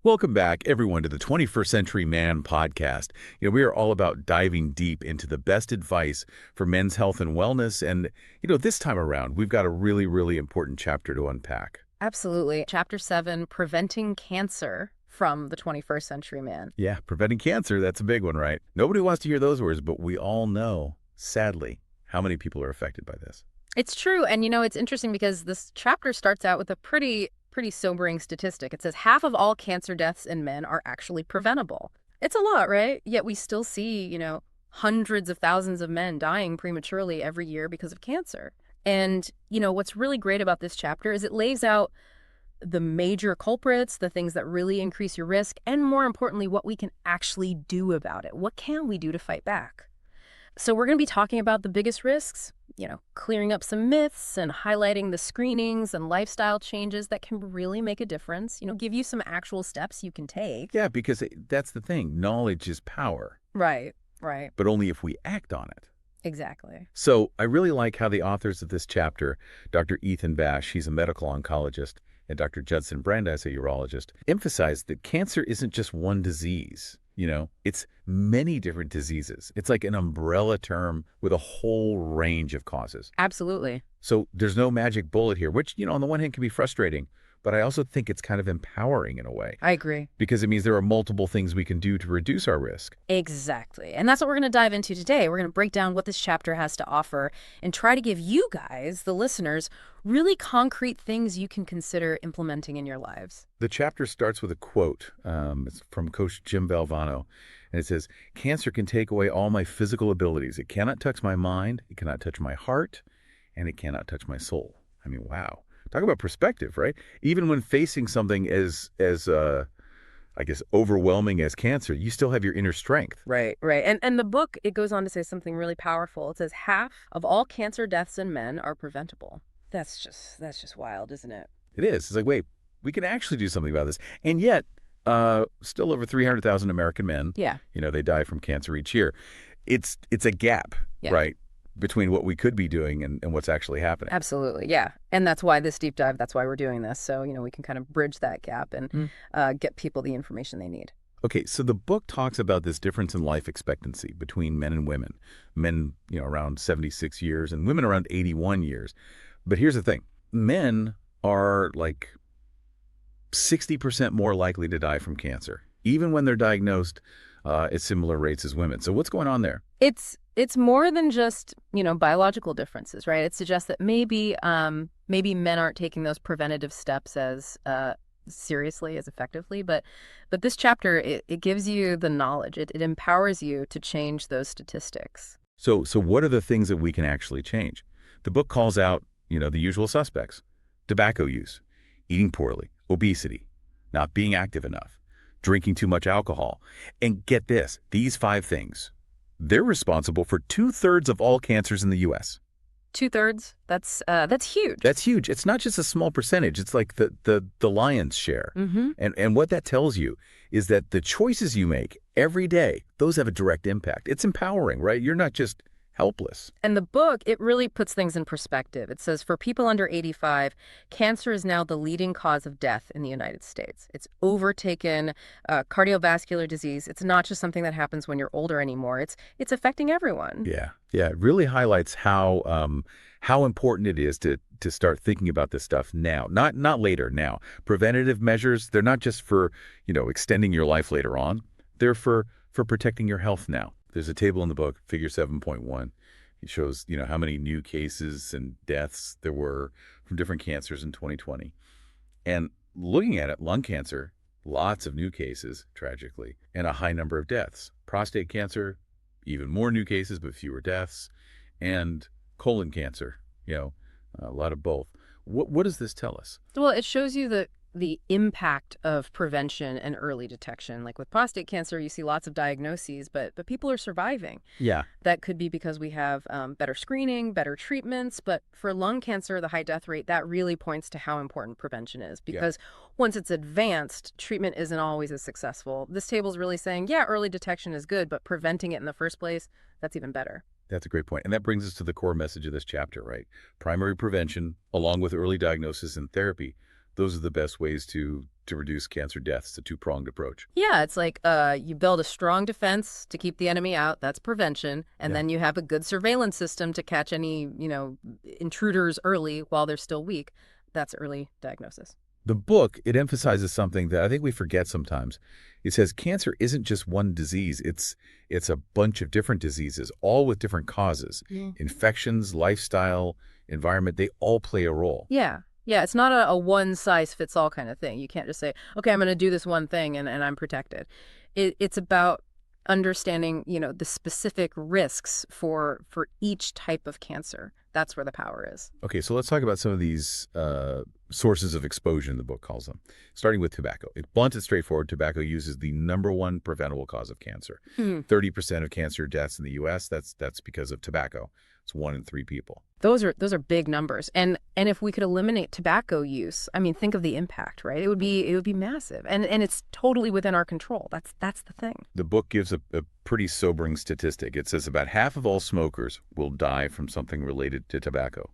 Welcome back, everyone, to the 21st Century Man podcast. We are all about diving deep into the best advice for men's health and wellness. And, this time around, we've got a really, really important chapter to unpack. Absolutely. Chapter 7, Preventing Cancer from the 21st Century Man. Yeah, preventing cancer, that's a big one, right? Nobody wants to hear those words, but we all know, sadly, how many people are affected by this. It's true. And, it's interesting because this chapter starts out with a pretty sobering statistic. It says half of all cancer deaths in men are actually preventable. It's a lot, right? Yet we still see, hundreds of thousands of men dying prematurely every year because of cancer. And, what's really great about this chapter is it lays out the major culprits, the things that really increase your risk, and more importantly, what we can actually do about it. What can we do to fight back? So we're going to be talking about the biggest risks, clearing up some myths and highlighting the screenings and lifestyle changes that can really make a difference, give you some actual steps you can take. Yeah, because that's the thing. Knowledge is power. Right. But only if we act on it. Exactly. So I really like how the authors of this chapter, Dr. Ethan Bash, he's a medical oncologist, and Dr. Judson Brandeis, a urologist, emphasize that cancer isn't just one disease. It's many different diseases. It's like an umbrella term with a whole range of causes. Absolutely. So there's no magic bullet here, which, on the one hand can be frustrating, but I also think it's kind of empowering in a way. I agree. Because it means there are multiple things we can do to reduce our risk. Exactly. And that's what we're going to dive into today. We're going to break down what this chapter has to offer and try to give you guys, the listeners, really concrete things you can consider implementing in your lives. The chapter starts with a quote. It's from Coach Jim Valvano. And it says, "Cancer can take away all my physical abilities. It cannot touch my mind, it cannot touch my heart, and it cannot touch my soul." I mean, wow. Talk about perspective, right? Even when facing something as I guess, overwhelming as cancer, you still have your inner strength. Right. And the book, it goes on to say something really powerful. It says half of all cancer deaths in men are preventable. That's just wild, isn't it? It is. It's like, wait, we can actually do something about this. And yet, still over 300,000 American men, they die from cancer each year. It's a gap, right, between what we could be doing and what's actually happening. Absolutely, yeah. And that's why this deep dive, that's why we're doing this. So, we can kind of bridge that gap and get people the information they need. Okay, so the book talks about this difference in life expectancy between men and women. Men, around 76 years and women around 81 years. But here's the thing. Men are like 60% more likely to die from cancer, even when they're diagnosed at similar rates as women. So what's going on there? It's more than just, biological differences, right? It suggests that maybe men aren't taking those preventative steps as seriously, as effectively. But this chapter, it gives you the knowledge. It empowers you to change those statistics. So what are the things that we can actually change? The book calls out, the usual suspects: tobacco use, eating poorly, obesity, not being active enough, drinking too much alcohol. And get this, these 5 things, they're responsible for 2/3 of all cancers in the U.S. 2/3? That's huge. That's huge. It's not just a small percentage. It's like the lion's share. Mm-hmm. And what that tells you is that the choices you make every day, those have a direct impact. It's empowering, right? You're not just helpless. And the book, it really puts things in perspective. It says for people under 85, cancer is now the leading cause of death in the United States. It's overtaken cardiovascular disease. It's not just something that happens when you're older anymore. It's affecting everyone. Yeah. It really highlights how important it is to start thinking about this stuff now, not later. Now, preventative measures, they're not just for extending your life later on. They're for protecting your health now. There's a table in the book, Figure 7.1. It shows, how many new cases and deaths there were from different cancers in 2020. And looking at it, lung cancer, lots of new cases, tragically, and a high number of deaths. Prostate cancer, even more new cases, but fewer deaths. And colon cancer, a lot of both. What does this tell us? Well, it shows you the impact of prevention and early detection. Like with prostate cancer, you see lots of diagnoses, but people are surviving. Yeah. That could be because we have better screening, better treatments. But for lung cancer, the high death rate, that really points to how important prevention is. Because once it's advanced, treatment isn't always as successful. This table is really saying, early detection is good, but preventing it in the first place, that's even better. That's a great point. And that brings us to the core message of this chapter, right? Primary prevention, along with early diagnosis and therapy, those are the best ways to reduce cancer deaths, a two-pronged approach. Yeah, it's like you build a strong defense to keep the enemy out. That's prevention. And Yeah. then you have a good surveillance system to catch any, intruders early while they're still weak. That's early diagnosis. The book, it emphasizes something that I think we forget sometimes. It says cancer isn't just one disease. It's a bunch of different diseases, all with different causes. Yeah. Infections, lifestyle, environment, they all play a role. Yeah. Yeah, it's not a one-size-fits-all kind of thing. You can't just say, okay, I'm going to do this one thing and I'm protected. It's about understanding, the specific risks for each type of cancer. That's where the power is. Okay, so let's talk about some of these sources of exposure, the book calls them, starting with tobacco. It's blunt and straightforward. Tobacco use is the #1 preventable cause of cancer. 30% of cancer deaths in the U.S., that's because of tobacco. It's 1 in 3 people. Those are big numbers. And if we could eliminate tobacco use, I mean, think of the impact, right? It would be massive. And it's totally within our control. That's the thing. The book gives a pretty sobering statistic. It says about half of all smokers will die from something related to tobacco.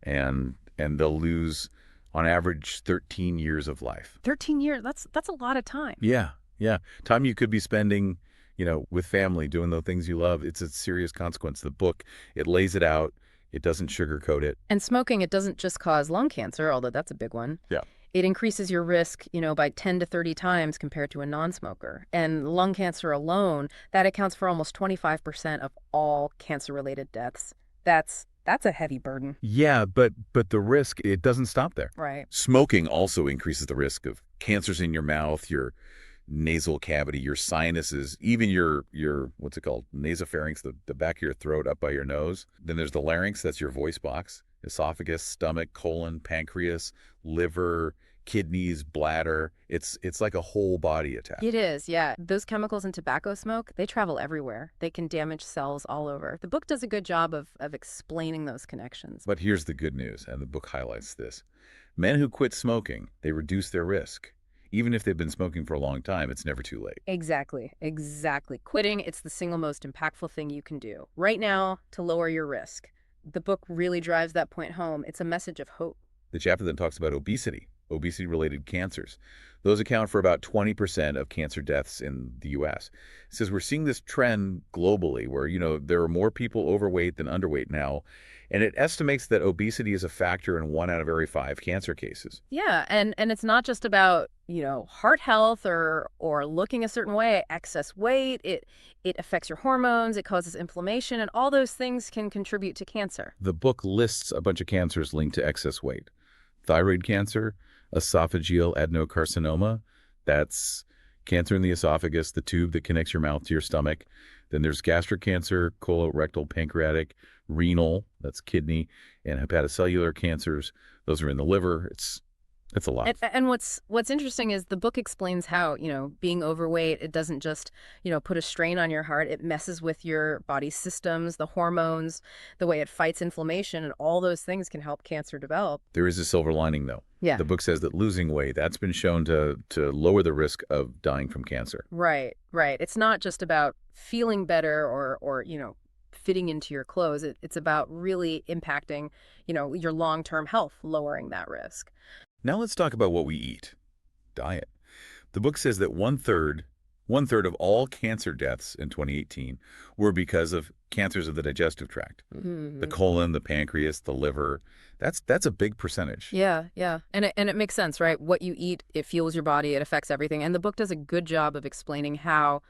And they'll lose, on average, 13 years of life. 13 years, that's a lot of time. Yeah, yeah. Time you could be spending, with family, doing the things you love. It's a serious consequence. The book, it lays it out. It doesn't sugarcoat it. And smoking, it doesn't just cause lung cancer, although that's a big one. Yeah. It increases your risk, by 10 to 30 times compared to a non-smoker. And lung cancer alone, that accounts for almost 25% of all cancer-related deaths. That's a heavy burden. Yeah, but the risk, it doesn't stop there. Right. Smoking also increases the risk of cancers in your mouth, your nasal cavity, your sinuses, even your what's it called, nasopharynx, the back of your throat up by your nose. Then there's the larynx, that's your voice box, esophagus, stomach, colon, pancreas, liver, kidneys, bladder. It's like a whole body attack. It is, yeah. Those chemicals in tobacco smoke, they travel everywhere. They can damage cells all over. The book does a good job of explaining those connections. But here's the good news, and the book highlights this. Men who quit smoking, they reduce their risk. Even if they've been smoking for a long time, it's never too late. Exactly. Quitting, it's the single most impactful thing you can do right now to lower your risk. The book really drives that point home. It's a message of hope. The chapter then talks about obesity-related cancers. Those account for about 20% of cancer deaths in the U.S. It says we're seeing this trend globally where, there are more people overweight than underweight now. And it estimates that obesity is a factor in 1 out of every 5 cancer cases. Yeah, and it's not just about, heart health or looking a certain way, excess weight. It affects your hormones, it causes inflammation, and all those things can contribute to cancer. The book lists a bunch of cancers linked to excess weight. Thyroid cancer, esophageal adenocarcinoma, that's cancer in the esophagus, the tube that connects your mouth to your stomach. Then there's gastric cancer, colorectal, pancreatic, renal, that's kidney, and hepatocellular cancers. Those are in the liver. It's a lot. And what's interesting is the book explains how, being overweight, it doesn't just, put a strain on your heart. It messes with your body's systems, the hormones, the way it fights inflammation, and all those things can help cancer develop. There is a silver lining, though. Yeah. The book says that losing weight, that's been shown to lower the risk of dying from cancer. Right. It's not just about feeling better or fitting into your clothes. It's about really impacting, your long-term health, lowering that risk. Now let's talk about what we eat. Diet. The book says that one-third of all cancer deaths in 2018 were because of cancers of the digestive tract. Mm-hmm. The colon, the pancreas, the liver. That's a big percentage. Yeah. And it makes sense, right? What you eat, it fuels your body, it affects everything. And the book does a good job of explaining how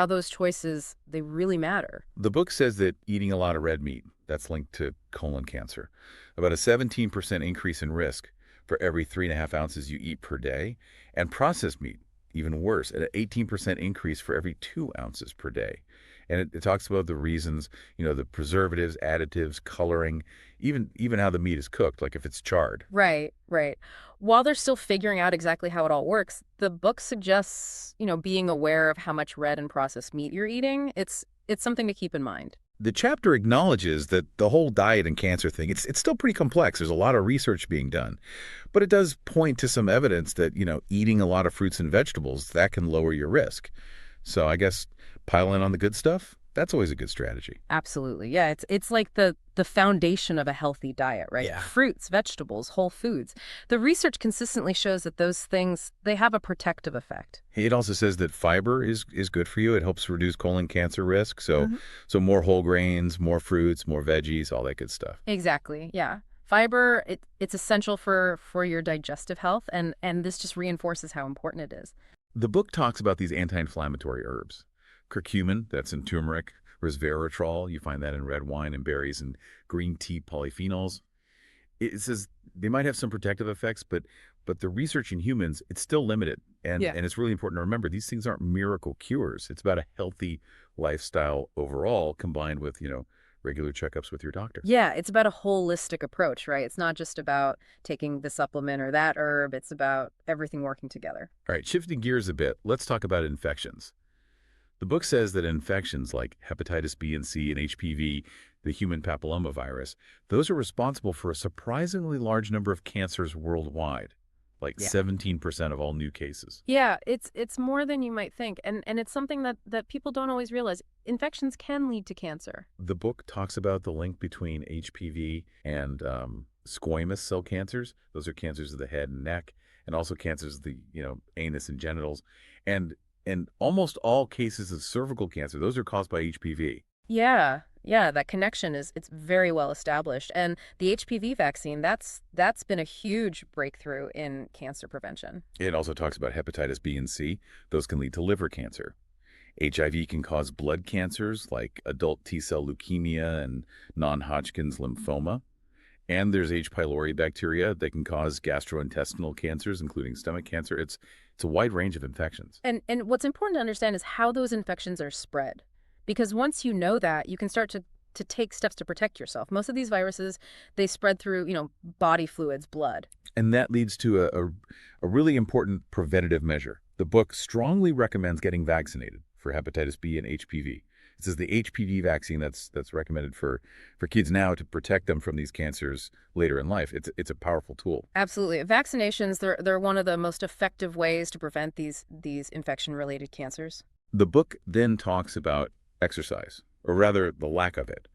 those choices, they really matter. The book says that eating a lot of red meat, that's linked to colon cancer. About a 17% increase in risk for every 3.5 ounces you eat per day. And processed meat, even worse, at an 18% increase for every 2 ounces per day. And it talks about the reasons, the preservatives, additives, coloring, even how the meat is cooked, like if it's charred. Right. While they're still figuring out exactly how it all works, the book suggests, being aware of how much red and processed meat you're eating. It's something to keep in mind. The chapter acknowledges that the whole diet and cancer thing, it's still pretty complex. There's a lot of research being done. But it does point to some evidence that, eating a lot of fruits and vegetables, that can lower your risk. So I guess pile in on the good stuff. That's always a good strategy. Absolutely. Yeah, it's like the foundation of a healthy diet, right? Yeah. Fruits, vegetables, whole foods. The research consistently shows that those things, they have a protective effect. It also says that fiber is good for you. It helps reduce colon cancer risk. So Mhm. so more whole grains, more fruits, more veggies, all that good stuff. Exactly. Yeah. Fiber, it's essential for your digestive health, and this just reinforces how important it is. The book talks about these anti-inflammatory herbs. Curcumin, that's in turmeric, resveratrol, you find that in red wine and berries, and green tea polyphenols. It says they might have some protective effects, but the research in humans, it's still limited. And Yeah. and it's really important to remember these things aren't miracle cures. It's about a healthy lifestyle overall combined with, regular checkups with your doctor. Yeah, it's about a holistic approach, right? It's not just about taking the supplement or that herb, it's about everything working together. All right, shifting gears a bit, let's talk about infections. The book says that infections like hepatitis B and C and HPV, the human papillomavirus, those are responsible for a surprisingly large number of cancers worldwide, like Yeah. 17% of all new cases. Yeah, it's more than you might think, and it's something that people don't always realize. Infections can lead to cancer. The book talks about the link between HPV and squamous cell cancers. Those are cancers of the head and neck, and also cancers of the anus and genitals, and and almost all cases of cervical cancer. Those are caused by HPV. Yeah, yeah, that connection is it's very well established. And the HPV vaccine, that's been a huge breakthrough in cancer prevention. It also talks about hepatitis B and C. Those can lead to liver cancer. HIV can cause blood cancers like adult T-cell leukemia and non-Hodgkin's lymphoma. And there's H. pylori bacteria that can cause gastrointestinal cancers, including stomach cancer. It's a wide range of infections. And what's important to understand is how those infections are spread. Because once you know that, you can start to take steps to protect yourself. Most of these viruses, they spread through, body fluids, blood. And that leads to a really important preventative measure. The book strongly recommends getting vaccinated for hepatitis B and HPV. It says the HPV vaccine that's recommended for kids now to protect them from these cancers later in life. It's a powerful tool. Absolutely. Vaccinations, they're one of the most effective ways to prevent these infection-related cancers. The book then talks about exercise, or rather the lack of it.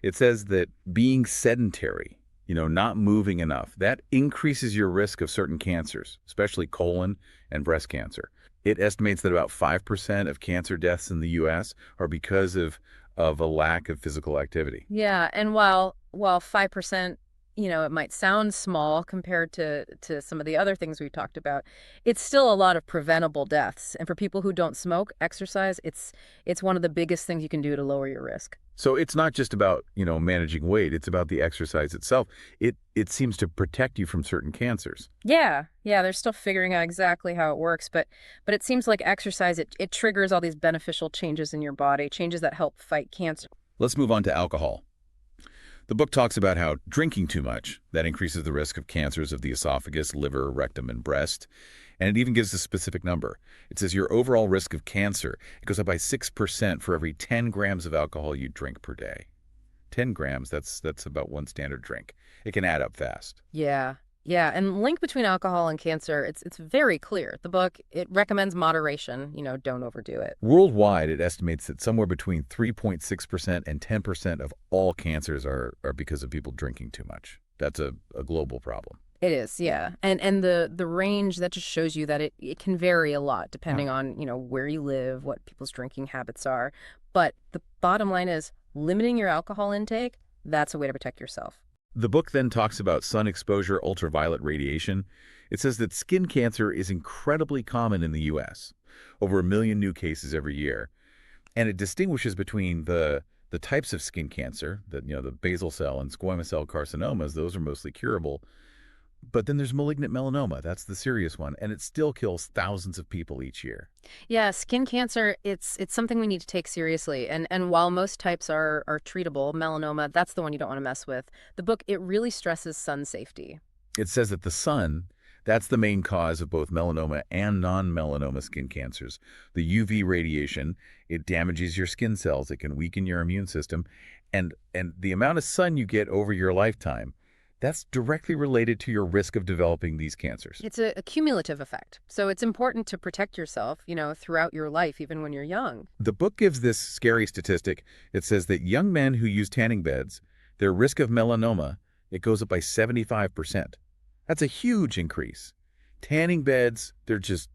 It says that being sedentary, not moving enough, that increases your risk of certain cancers, especially colon and breast cancer. It estimates that about 5% of cancer deaths in the U.S. are because of a lack of physical activity. Yeah, and while 5%, it might sound small compared to some of the other things we've talked about, it's still a lot of preventable deaths. And for people who don't smoke, exercise, it's one of the biggest things you can do to lower your risk. So it's not just about, managing weight, it's about the exercise itself. It seems to protect you from certain cancers. Yeah, yeah, they're still figuring out exactly how it works, but it seems like exercise, it triggers all these beneficial changes in your body, changes that help fight cancer. Let's move on to alcohol. The book talks about how drinking too much, that increases the risk of cancers of the esophagus, liver, rectum, and breast. And it even gives a specific number. It says your overall risk of cancer, it goes up by 6% for every 10 grams of alcohol you drink per day. 10 grams, that's about one standard drink. It can add up fast. Yeah. Yeah, and link between alcohol and cancer, it's very clear. The book, it recommends moderation, don't overdo it. Worldwide, it estimates that somewhere between 3.6% and 10% of all cancers are because of people drinking too much. That's a global problem. It is, yeah. And the range that just shows you that it can vary a lot depending on, where you live, what people's drinking habits are. But the bottom line is limiting your alcohol intake, that's a way to protect yourself. The book then talks about sun exposure, ultraviolet radiation. It says that skin cancer is incredibly common in the U.S., over 1 million new cases every year. And it distinguishes between the types of skin cancer, the basal cell and squamous cell carcinomas, those are mostly curable. But then there's malignant melanoma, that's the serious one, and it still kills thousands of people each year. Yeah, skin cancer, it's something we need to take seriously. And while most types are treatable, melanoma, that's the one you don't want to mess with. The book, it really stresses sun safety. It says that the sun, that's the main cause of both melanoma and non-melanoma skin cancers. The UV radiation, it damages your skin cells, it can weaken your immune system, and the amount of sun you get over your lifetime, That's directly related to your risk of developing these cancers. It's a cumulative effect. So it's important to protect yourself, throughout your life, even when you're young. The book gives this scary statistic. It says that young men who use tanning beds, their risk of melanoma, it goes up by 75%. That's a huge increase. Tanning beds, they're just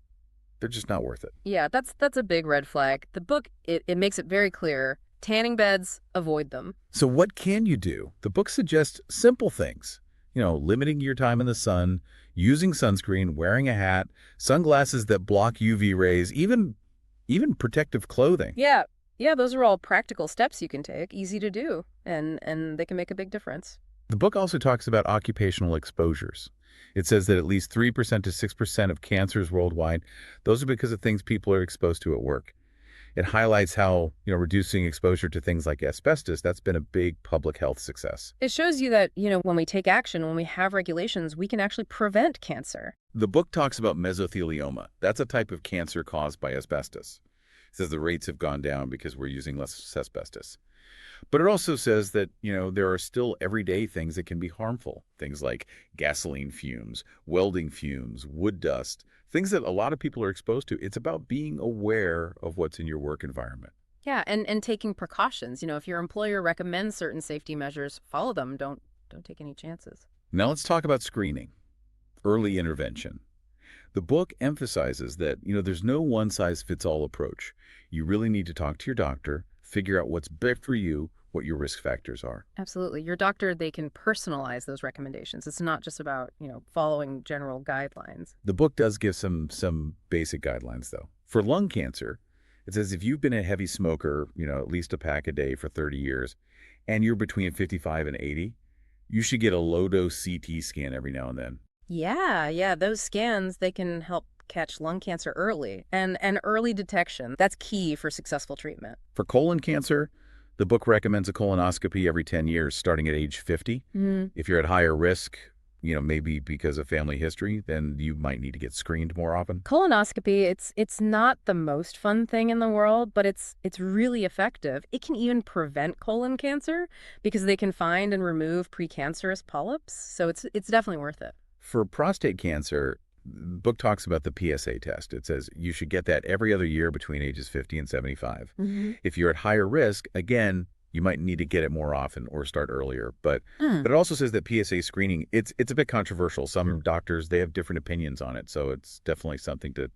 not worth it. Yeah, that's a big red flag. The book, it makes it very clear. Tanning beds, avoid them. So what can you do? The book suggests simple things. Limiting your time in the sun, using sunscreen, wearing a hat, sunglasses that block UV rays, even protective clothing. Yeah. Yeah, those are all practical steps you can take, easy to do, and they can make a big difference. The book also talks about occupational exposures. It says that at least 3% to 6% of cancers worldwide, those are because of things people are exposed to at work. It highlights how, reducing exposure to things like asbestos, that's been a big public health success. It shows you that, when we take action, when we have regulations, we can actually prevent cancer. The book talks about mesothelioma. That's a type of cancer caused by asbestos. It says the rates have gone down because we're using less asbestos. But it also says that, there are still everyday things that can be harmful. Things like gasoline fumes, welding fumes, wood dust, things that a lot of people are exposed to. It's about being aware of what's in your work environment. Yeah, and taking precautions. If your employer recommends certain safety measures, follow them. Don't take any chances. Now let's talk about screening, early intervention. The book emphasizes that, there's no one-size-fits-all approach. You really need to talk to your doctor, figure out what's best for you, what your risk factors are. Absolutely. Your doctor, they can personalize those recommendations. It's not just about, following general guidelines. The book does give some basic guidelines, though. For lung cancer, it says if you've been a heavy smoker, at least a pack a day for 30 years, and you're between 55 and 80, you should get a low-dose CT scan every now and then. Yeah, those scans, they can help catch lung cancer early. And early detection, that's key for successful treatment. For colon cancer, the book recommends a colonoscopy every 10 years, starting at age 50. If you're at higher risk, maybe because of family history, then you might need to get screened more often. Colonoscopy, it's not the most fun thing in the world, but it's really effective. It can even prevent colon cancer because they can find and remove precancerous polyps. So it's definitely worth it. For prostate cancer, the book talks about the PSA test. It says you should get that every other year between ages 50 and 75. If you're at higher risk, again, you might need to get it more often or start earlier. But it also says that PSA screening, it's a bit controversial. Some doctors, they have different opinions on it. So it's definitely something to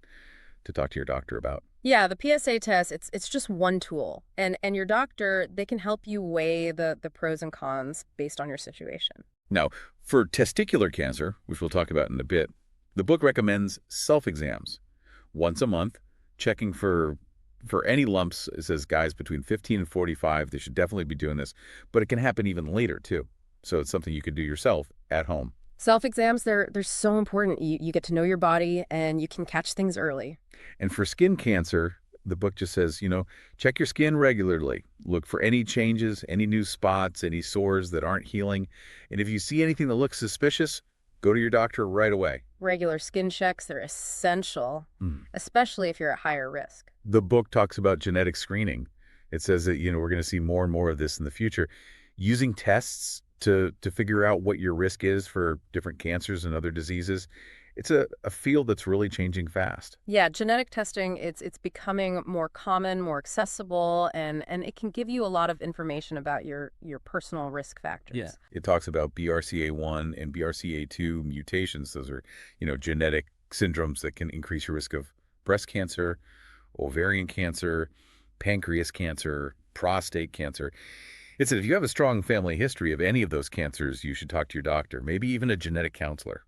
talk to your doctor about. Yeah, the PSA test, it's just one tool. And your doctor, they can help you weigh the pros and cons based on your situation. Now, for testicular cancer, which we'll talk about in a bit, the book recommends self-exams once a month, checking for any lumps. It says guys between 15 and 45, they should definitely be doing this, but it can happen even later too. So it's something you could do yourself at home. Self-exams, they're so important. You get to know your body and you can catch things early. And for skin cancer, the book just says, check your skin regularly. Look for any changes, any new spots, any sores that aren't healing. And if you see anything that looks suspicious, go to your doctor right away. Regular skin checks, they're essential, especially if you're at higher risk. The book talks about genetic screening. It says that, we're going to see more and more of this in the future. Using tests to figure out what your risk is for different cancers and other diseases. It's a field that's really changing fast. Yeah, genetic testing, it's becoming more common, more accessible, and it can give you a lot of information about your personal risk factors. Yeah. It talks about BRCA1 and BRCA2 mutations. Those are, genetic syndromes that can increase your risk of breast cancer, ovarian cancer, pancreas cancer, prostate cancer. It said if you have a strong family history of any of those cancers, you should talk to your doctor, maybe even a genetic counselor.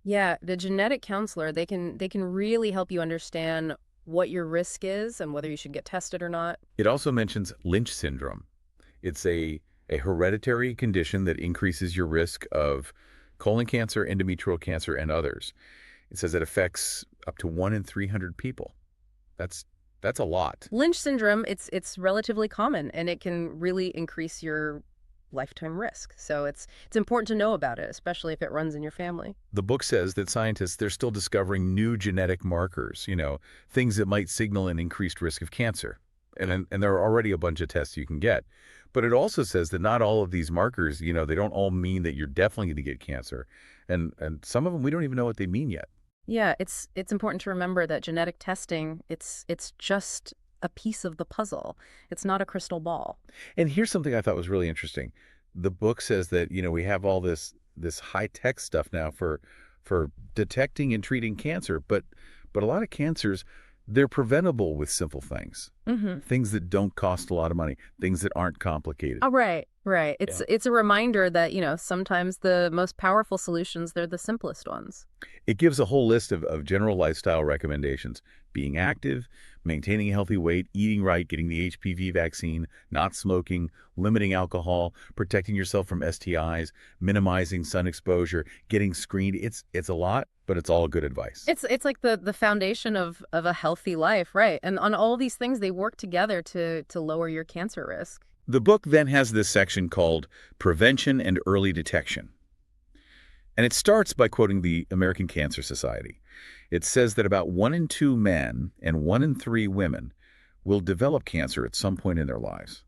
Yeah, the genetic counselor, they can really help you understand what your risk is and whether you should get tested or not. It also mentions Lynch syndrome. It's a hereditary condition that increases your risk of colon cancer, endometrial cancer, and others. It says it affects up to 1 in 300 people. That's a lot. Lynch syndrome, it's relatively common, and it can really increase your lifetime risk. So it's important to know about it, especially if it runs in your family. The book says that scientists, they're still discovering new genetic markers, things that might signal an increased risk of cancer. And there are already a bunch of tests you can get. But it also says that not all of these markers, they don't all mean that you're definitely going to get cancer. And some of them, we don't even know what they mean yet. Yeah, it's important to remember that genetic testing, it's just a piece of the puzzle. It's not a crystal ball. And here's something I thought was really interesting. The book says that, we have all this high-tech stuff now for detecting and treating cancer, but a lot of cancers, they're preventable with simple things. Mm-hmm. Things that don't cost a lot of money, things that aren't complicated. Oh, right, right. Yeah. It's a reminder that, sometimes the most powerful solutions, they're the simplest ones. It gives a whole list of general lifestyle recommendations: being active, maintaining a healthy weight, eating right, getting the HPV vaccine, not smoking, limiting alcohol, protecting yourself from STIs, minimizing sun exposure, getting screened. It's a lot, but it's all good advice. It's like the foundation of a healthy life, right? And on all these things, they work together to lower your cancer risk. The book then has this section called Prevention and Early Detection. And it starts by quoting the American Cancer Society. It says that about 1 in 2 men and 1 in 3 women will develop cancer at some point in their lives.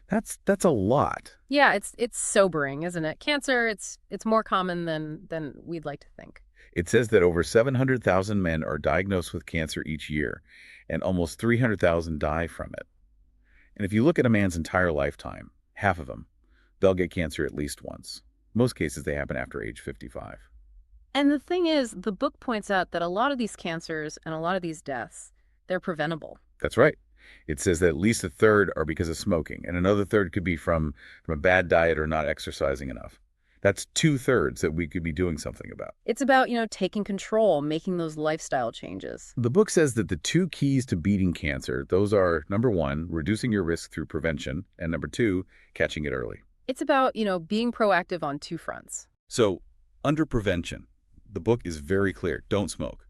That's a lot. Yeah, it's sobering, isn't it? Cancer, it's more common than we'd like to think. It says that over 700,000 men are diagnosed with cancer each year, and almost 300,000 die from it. And if you look at a man's entire lifetime, half of them, they'll get cancer at least once. Most cases, they happen after age 55. And the thing is, the book points out that a lot of these cancers and a lot of these deaths, they're preventable. That's right. It says that at least a third are because of smoking, and another third could be from a bad diet or not exercising enough. That's 2/3 that we could be doing something about. It's about, taking control, making those lifestyle changes. The book says that the 2 keys to beating cancer, those are, number 1, reducing your risk through prevention, and number 2, catching it early. It's about, being proactive on 2 fronts. So, under prevention, the book is very clear. Don't smoke.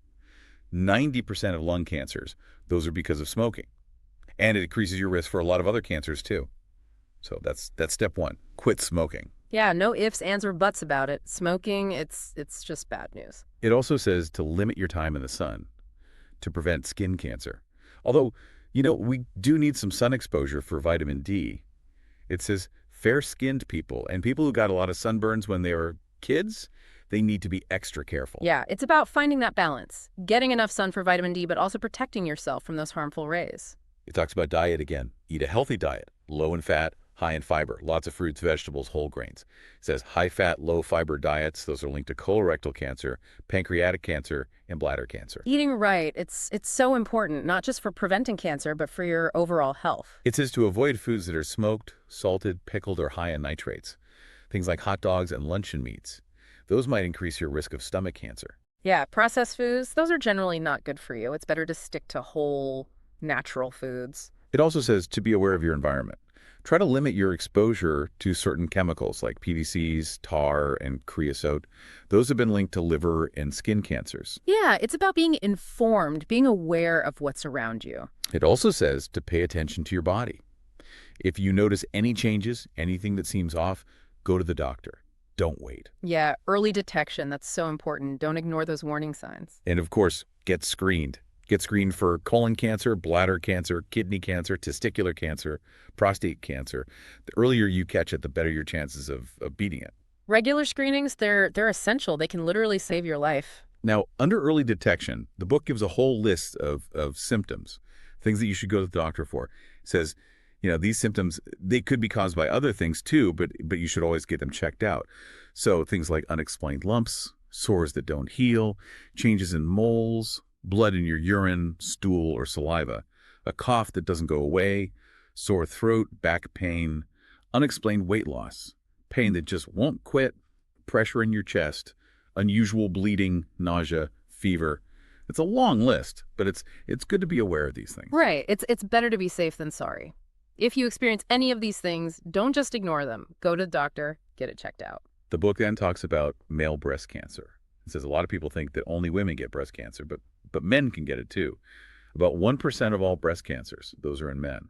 90% of lung cancers, those are because of smoking. And it increases your risk for a lot of other cancers, too. So that's step 1. Quit smoking. Yeah, no ifs, ands, or buts about it. Smoking, it's just bad news. It also says to limit your time in the sun to prevent skin cancer. Although, we do need some sun exposure for vitamin D. It says fair-skinned people and people who got a lot of sunburns when they were kids, they need to be extra careful. Yeah, it's about finding that balance, getting enough sun for vitamin D, but also protecting yourself from those harmful rays. It talks about diet again. Eat a healthy diet, low in fat, high in fiber, lots of fruits, vegetables, whole grains. It says high-fat, low-fiber diets, those are linked to colorectal cancer, pancreatic cancer, and bladder cancer. Eating right, it's so important, not just for preventing cancer, but for your overall health. It says to avoid foods that are smoked, salted, pickled, or high in nitrates. Things like hot dogs and luncheon meats. Those might increase your risk of stomach cancer. Yeah, processed foods, those are generally not good for you. It's better to stick to whole, natural foods. It also says to be aware of your environment. Try to limit your exposure to certain chemicals like PVCs, tar, and creosote. Those have been linked to liver and skin cancers. Yeah, it's about being informed, being aware of what's around you. It also says to pay attention to your body. If you notice any changes, anything that seems off, go to the doctor. Don't wait. Yeah, early detection, that's so important. Don't ignore those warning signs. And of course, get screened. Get screened for colon cancer, bladder cancer, kidney cancer, testicular cancer, prostate cancer. The earlier you catch it, the better your chances of beating it. Regular screenings, they're essential. They can literally save your life. Now, under early detection, the book gives a whole list of symptoms, things that you should go to the doctor for. It says, these symptoms, they could be caused by other things too, but you should always get them checked out. So things like unexplained lumps, sores that don't heal, changes in moles, blood in your urine, stool, or saliva, a cough that doesn't go away, sore throat, back pain, unexplained weight loss, pain that just won't quit, pressure in your chest, unusual bleeding, nausea, fever. It's a long list, but it's good to be aware of these things. Right. It's better to be safe than sorry. If you experience any of these things, don't just ignore them. Go to the doctor, get it checked out. The book then talks about male breast cancer. It says a lot of people think that only women get breast cancer, but men can get it too. About 1% of all breast cancers, those are in men.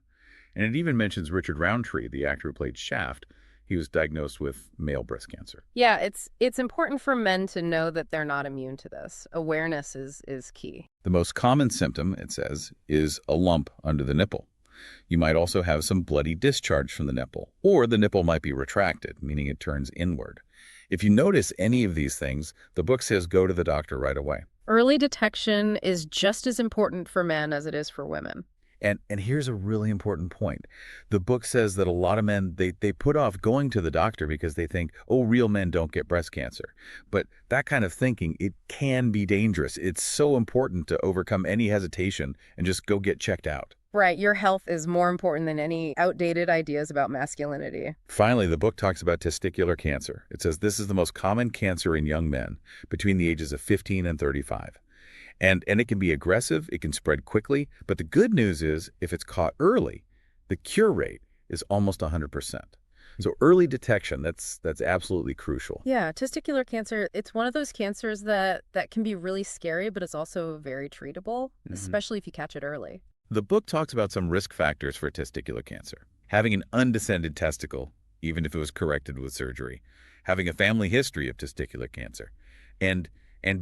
And it even mentions Richard Roundtree, the actor who played Shaft. He was diagnosed with male breast cancer. Yeah, it's important for men to know that they're not immune to this. Awareness is key. The most common symptom, it says, is a lump under the nipple. You might also have some bloody discharge from the nipple, or the nipple might be retracted, meaning it turns inward. If you notice any of these things, the book says go to the doctor right away. Early detection is just as important for men as it is for women. And here's a really important point. The book says that a lot of men, they put off going to the doctor because they think, oh, real men don't get breast cancer. But that kind of thinking, it can be dangerous. It's so important to overcome any hesitation and just go get checked out. Right, your health is more important than any outdated ideas about masculinity. Finally, the book talks about testicular cancer. It says this is the most common cancer in young men between the ages of 15 and 35. And it can be aggressive, it can spread quickly, but the good news is if it's caught early, the cure rate is almost 100%. So early detection, that's absolutely crucial. Yeah, testicular cancer, it's one of those cancers that can be really scary, but it's also very treatable, especially if you catch it early. The book talks about some risk factors for testicular cancer. Having an undescended testicle, even if it was corrected with surgery, having a family history of testicular cancer, and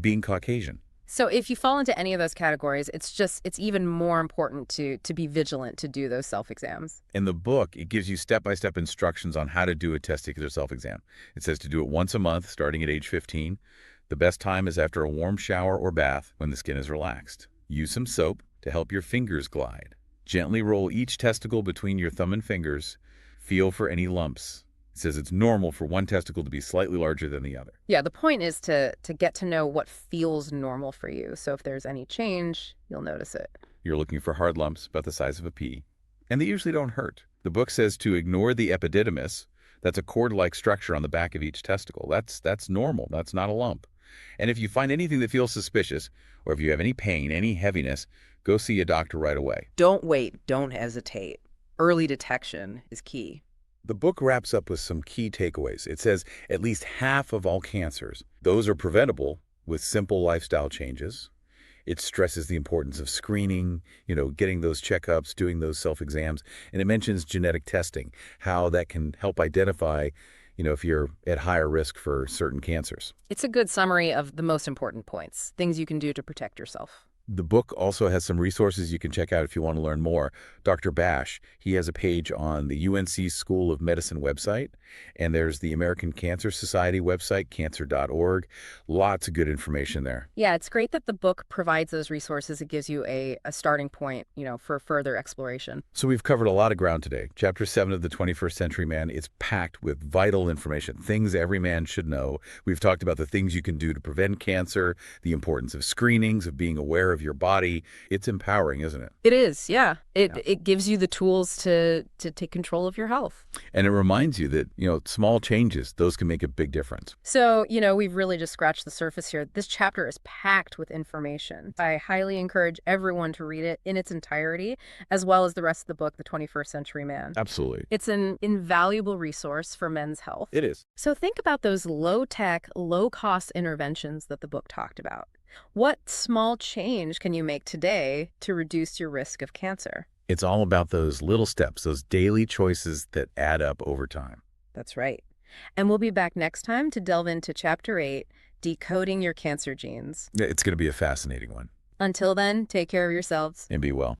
being Caucasian. So if you fall into any of those categories, it's even more important to be vigilant to do those self-exams. In the book, it gives you step-by-step instructions on how to do a testicular self-exam. It says to do it once a month, starting at age 15. The best time is after a warm shower or bath when the skin is relaxed. Use some soap to help your fingers glide. Gently roll each testicle between your thumb and fingers. Feel for any lumps. It says it's normal for one testicle to be slightly larger than the other. Yeah, the point is to get to know what feels normal for you. So if there's any change, you'll notice it. You're looking for hard lumps about the size of a pea, and they usually don't hurt. The book says to ignore the epididymis. That's a cord-like structure on the back of each testicle. That's normal. That's not a lump. And if you find anything that feels suspicious, or if you have any pain, any heaviness, go see a doctor right away. Don't wait. Don't hesitate. Early detection is key. The book wraps up with some key takeaways. It says at least half of all cancers, those are preventable with simple lifestyle changes. It stresses the importance of screening, getting those checkups, doing those self-exams. And it mentions genetic testing, how that can help identify, if you're at higher risk for certain cancers. It's a good summary of the most important points, things you can do to protect yourself. The book also has some resources you can check out if you want to learn more. Dr. Bash, he has a page on the UNC School of Medicine website, and there's the American Cancer Society website, cancer.org. Lots of good information there. Yeah, it's great that the book provides those resources. It gives you a starting point, for further exploration. So we've covered a lot of ground today. Chapter 7 of the 21st Century Man is packed with vital information, things every man should know. We've talked about the things you can do to prevent cancer, the importance of screenings, of being aware of your body. It's empowering, isn't it? It is, yeah. It gives you the tools to take control of your health. And it reminds you that, small changes, those can make a big difference. So, we've really just scratched the surface here. This chapter is packed with information. I highly encourage everyone to read it in its entirety, as well as the rest of the book, The 21st Century Man. Absolutely. It's an invaluable resource for men's health. It is. So think about those low-tech, low-cost interventions that the book talked about. What small change can you make today to reduce your risk of cancer? It's all about those little steps, those daily choices that add up over time. That's right. And we'll be back next time to delve into Chapter 8, Decoding Your Cancer Genes. It's going to be a fascinating one. Until then, take care of yourselves. And be well.